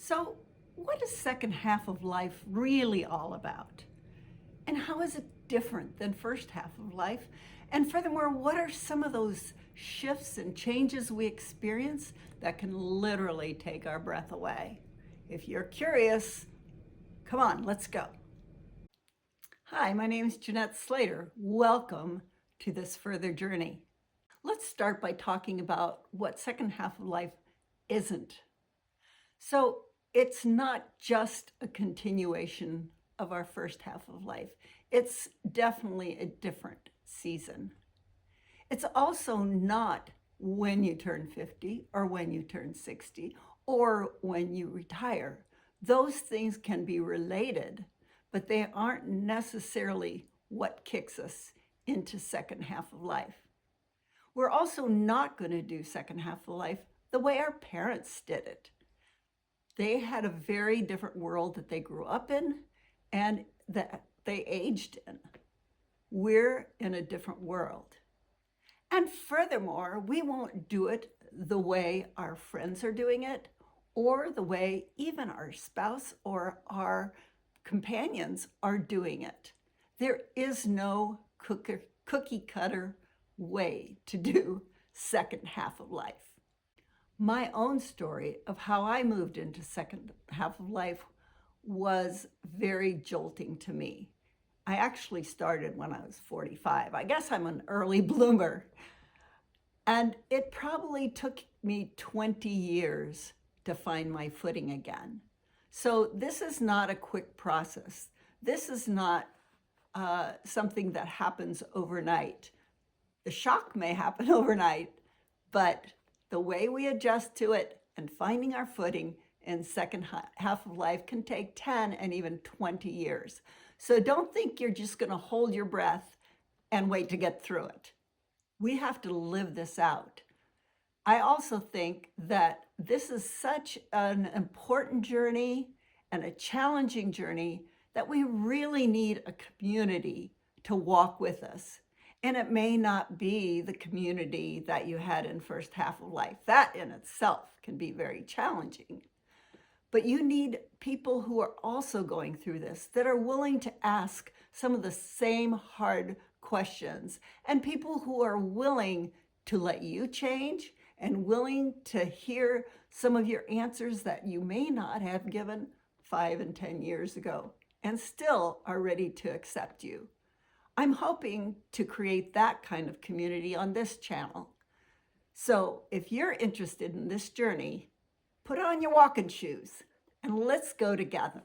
So, what is second half of life really all about? And how is it different than first half of life? And furthermore, what are some of those shifts and changes we experience that can literally take our breath away? If you're curious, come on, let's go. Hi, my name is Jeanette Slater. Welcome to this further journey. Let's start by talking about what second half of life isn't. So it's not just a continuation of our first half of life. It's definitely a different season. It's also not when you turn 50 or when you turn 60 or when you retire. Those things can be related, but they aren't necessarily what kicks us into second half of life. We're also not going to do second half of life the way our parents did it. They had a very different world that they grew up in and that they aged in. We're in a different world. And furthermore, we won't do it the way our friends are doing it or the way even our spouse or our companions are doing it. There is no cookie cutter way to do second half of life. My own story of how I moved into second half of life was very jolting to me. I actually started when I was 45. I guess I'm an early bloomer. And it probably took me 20 years to find my footing again. So this is not a quick process. This is not something that happens overnight. The shock may happen overnight, but the way we adjust to it and finding our footing in second half of life can take 10 and even 20 years. So don't think you're just going to hold your breath and wait to get through it. We have to live this out. I also think that this is such an important journey and a challenging journey that we really need a community to walk with us. And it may not be the community that you had in first half of life. That in itself can be very challenging. But you need people who are also going through this, that are willing to ask some of the same hard questions, and people who are willing to let you change and willing to hear some of your answers that you may not have given 5 and 10 years ago and still are ready to accept you. I'm hoping to create that kind of community on this channel. So if you're interested in this journey, put on your walking shoes and let's go together.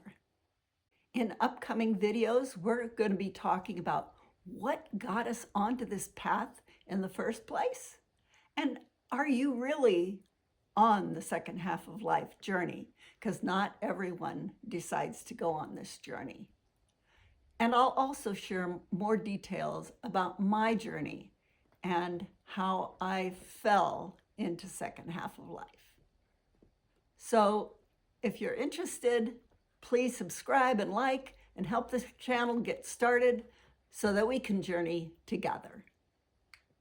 In upcoming videos, we're going to be talking about what got us onto this path in the first place. And are you really on the second half of life journey? Because not everyone decides to go on this journey. And I'll also share more details about my journey and how I fell into second half of life. So if you're interested, please subscribe and like and help this channel get started so that we can journey together.